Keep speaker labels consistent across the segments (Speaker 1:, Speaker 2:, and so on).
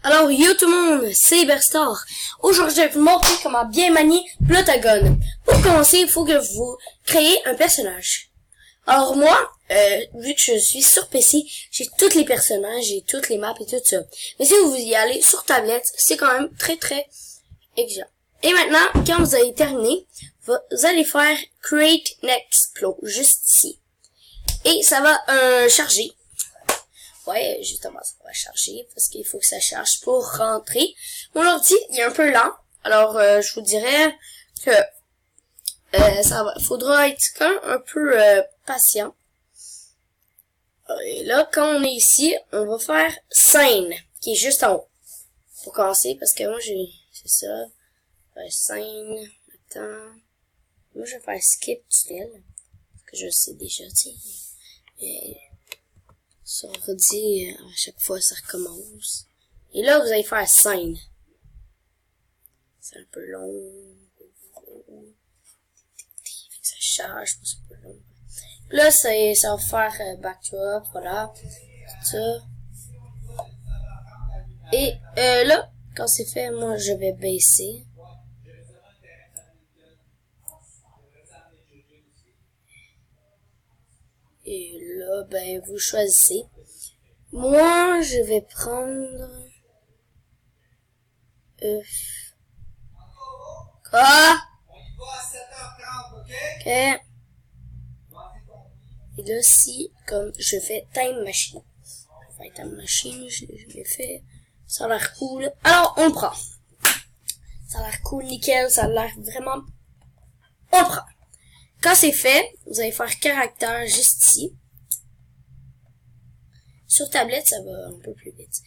Speaker 1: Alors yo tout le monde, c'est Iberstar. Aujourd'hui je vais vous montrer comment bien manier Plotagone. Pour commencer, il faut que vous créez un personnage. Alors moi, vu que je suis sur PC, j'ai tous les personnages, j'ai toutes les maps et tout ça. Mais si vous y allez sur tablette, c'est quand même très exigeant. Et maintenant, quand vous avez terminé, vous allez faire Create Next Plot, juste ici. Et ça va charger. Ouais, justement, ça va charger parce qu'il faut que ça charge pour rentrer. Mon ordi, il est un peu lent. Alors, je vous dirais que faudra être quand même un peu patient. Et là, quand on est ici, on va faire scène, qui est juste en haut. Pour commencer, parce que moi, c'est ça. Scène, attends. Moi, je vais faire skip tunnel. Parce que je sais déjà, tu sais. Mais ça redit à chaque fois, ça recommence. Et là, vous allez faire scène. C'est un peu long. Ça charge, c'est un peu long. Là, ça va faire backdrop, voilà. Tout ça. Et là, quand c'est fait, moi, je vais baisser. Et là, ben, vous choisissez. Moi, je vais prendre... Quoi? Ok. Et là, si, comme je fais Time Machine. Je vais faire Time Machine, je l'ai fait. Ça a l'air cool. Alors, on le prend. Ça a l'air cool, nickel, ça a l'air vraiment... On le prend. Quand c'est fait, vous allez faire caractère juste ici. Sur tablette, ça va un peu plus vite.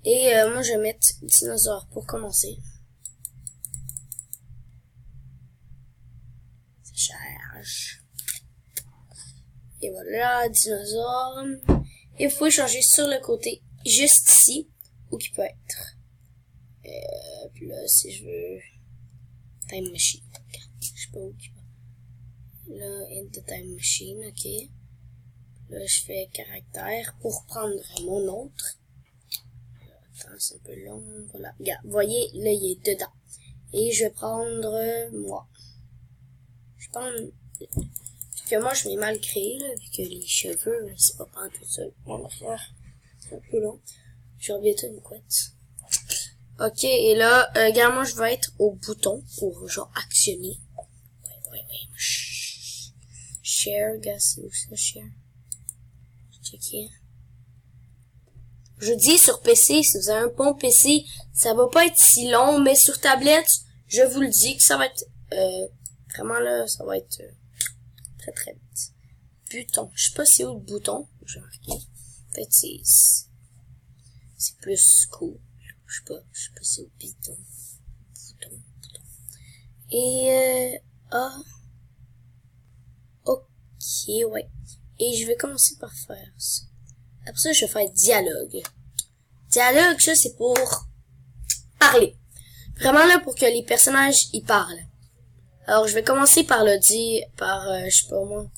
Speaker 1: Et moi, je vais mettre dinosaure pour commencer. Ça charge. Et voilà, dinosaure. Et vous pouvez changer sur le côté, juste ici, où il peut être. Puis là, si je veux... Time Machine. Je sais pas où il va. Là, Into Time Machine, ok. Là, je fais caractère pour prendre mon autre. Attends, c'est un peu long. Voilà. Regarde, vous voyez, là, il est dedans. Et je vais prendre moi. Je pense que moi, je m'ai mal créé, là, vu que les cheveux, c'est pas prendre tout ça. Mon arrière, c'est un peu long. Je reviens bientôt une couette. Ok, et là, regarde, moi, je vais être au bouton pour, genre, actionner. Ouais. Share, gars, c'est où ça, share? Checker. Je dis sur PC, si vous avez un bon PC, ça va pas être si long, mais sur tablette, je vous le dis que ça va être, vraiment là, ça va être très vite. Bouton. Je sais pas c'est où le bouton. J'ai marqué. Peut-être c'est plus cool. Je sais pas c'est où le bouton. Bouton. Et, ok, ouais. Et je vais commencer par faire ça. Après ça, je vais faire dialogue. Dialogue, ça, c'est pour parler. Vraiment là, pour que les personnages, ils parlent. Alors, je vais commencer par le dire, je sais pas moi,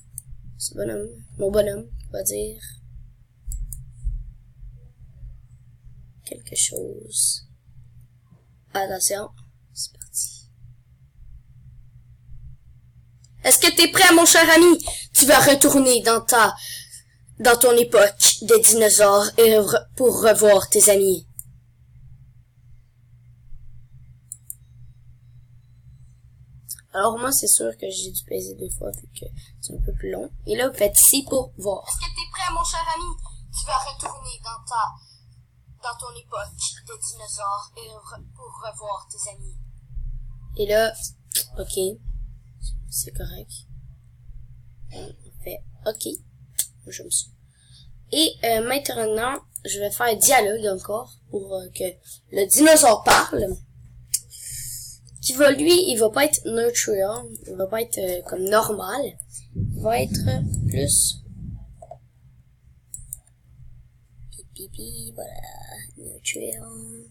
Speaker 1: mon bonhomme, va dire quelque chose. Attention, c'est parti. Est-ce que t'es prêt, mon cher ami? Tu vas retourner dans ton époque des dinosaures et pour revoir tes amis. Alors moi, c'est sûr que j'ai dû peser 2 fois vu que c'est un peu plus long. Et là, vous faites ici pour voir. Est-ce que t'es prêt, mon cher ami? Tu vas retourner dans ton époque des dinosaures et pour revoir tes amis. Et là, ok, c'est correct. On fait ok. J'aime ça. Et maintenant, je vais faire dialogue encore pour que le dinosaure parle. Qui va, lui, il va pas être neutral, il va pas être comme normal. Il va être plus... Pipi, voilà, neutral.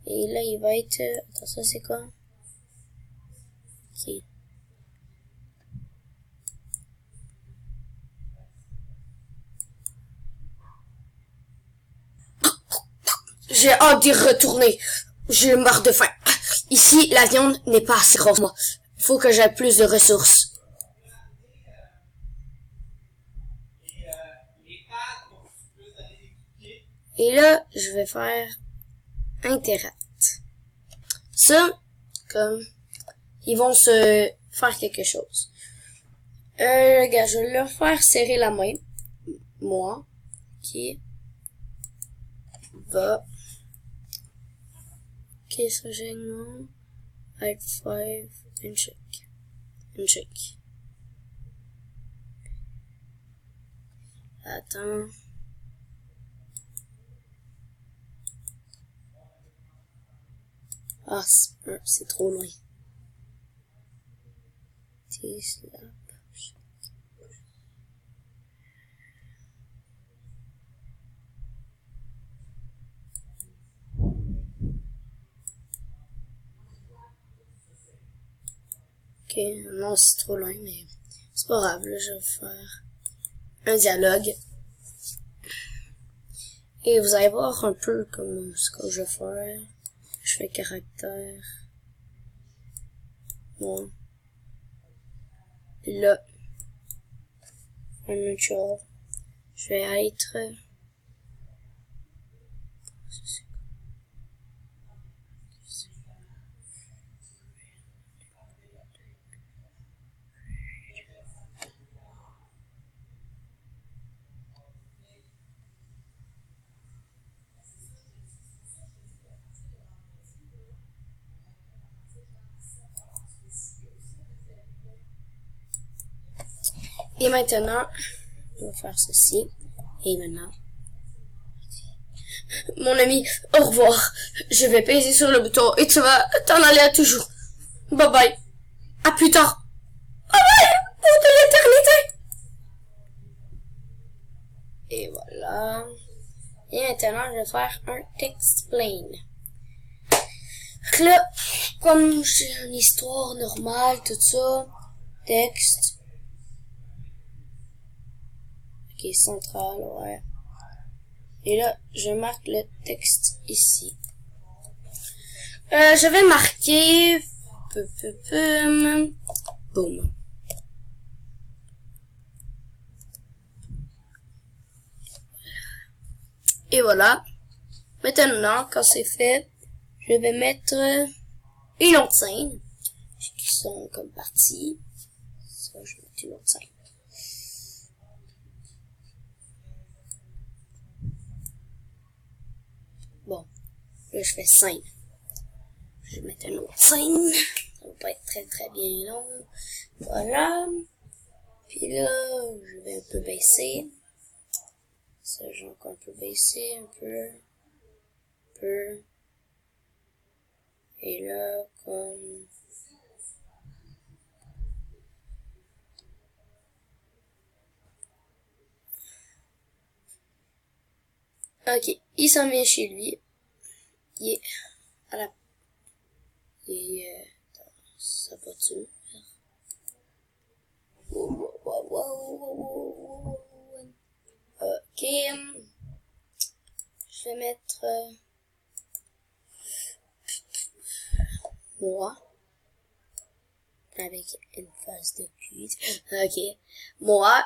Speaker 1: Et là, il va être... Attends, ça c'est quoi? Ok. j'ai hâte d'y retourner. J'ai marre de faim. Ici, la viande n'est pas assez grosse pour moi. Il faut que j'aie plus de ressources. Et là, je vais faire Interact. Ça, comme, ils vont se faire quelque chose. Gars, je vais leur faire serrer la main. Moi, qui va... Ok, ça gêne moi. High five, handshake. Handshake. Attends. Ah, c'est trop loin. T-slap. Ok, non, c'est trop loin, mais c'est pas grave, là, je vais faire un dialogue. Et vous allez voir un peu comme ce que je vais faire. Je fais caractère. Bon. Et là, un autre chose. Je vais être... Et maintenant, on va faire ceci. Et maintenant, mon ami, au revoir. Je vais peser sur le bouton et tu vas t'en aller à toujours. Bye bye. À plus tard. Bye bye. Pour de l'éternité. Et voilà. Et maintenant, je vais faire un textplain. Là, comme j'ai une histoire normale, tout ça, texte. Ok, central, ouais. Et là, je marque le texte ici. Je vais marquer... Boum. Et voilà. Maintenant, quand c'est fait, je vais mettre une autre scène qui sont comme parties. Ça, je vais mettre une autre scène. Bon, là, je fais scène. Je vais mettre une autre scène. Ça va pas être très très bien long. Voilà. Puis là, je vais un peu baisser. Ça, j'ai encore un peu baissé, un peu. Et là, comme... Ok, il s'en vient chez lui. Il est à la... Il est dans sa voiture. Ok. Je vais mettre... moi. Avec une face de cuisse. Ok. Moi.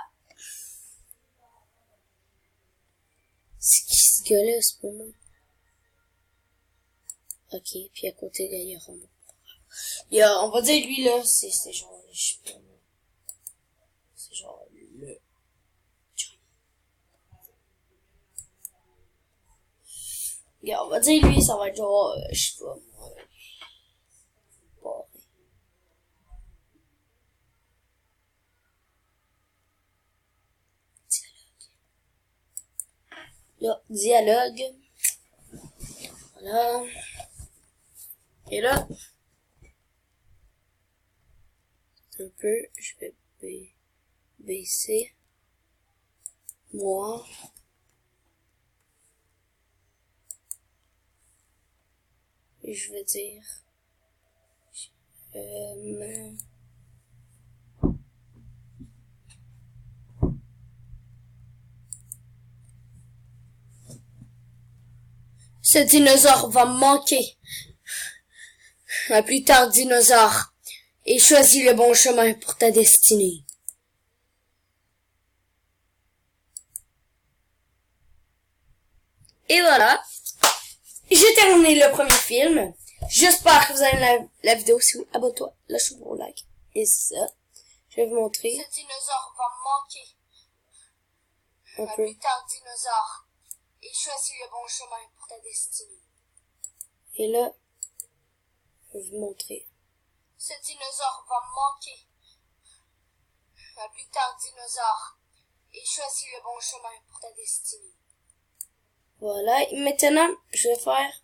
Speaker 1: Ce gars-là, c'est pour moi. Ok. Puis à côté, il y a Romo. On va dire lui, là, c'est genre, je sais pas, c'est genre le on va dire lui, ça va être genre, je sais pas, là, dialogue. Voilà. Et là, un peu, je vais baisser. Moi. Et je vais dire, Ce dinosaure va me manquer. À plus tard, dinosaure. Et choisis le bon chemin pour ta destinée. Et voilà. J'ai terminé le premier film. J'espère que vous avez aimé la vidéo. Si oui, abonne-toi, lâche un like. Et ça, je vais vous montrer.
Speaker 2: Ce dinosaure va me manquer.
Speaker 1: Un peu.
Speaker 2: Plus tard, dinosaure. Et choisis le bon chemin pour ta destinée.
Speaker 1: Et là, je vais vous montrer.
Speaker 2: Ce dinosaure va me manquer. Plus tard, dinosaure. Et choisis le bon chemin pour ta destinée.
Speaker 1: Voilà. Et maintenant, je vais faire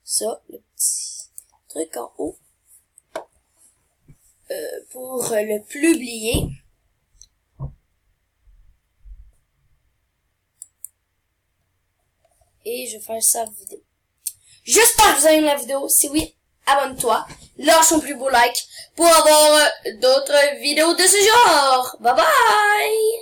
Speaker 1: ça, le petit truc en haut. Pour le publier. Et je vais faire ça vidéo. J'espère que vous avez aimé la vidéo. Si oui, abonne-toi. Lâche un plus beau like pour avoir d'autres vidéos de ce genre. Bye bye!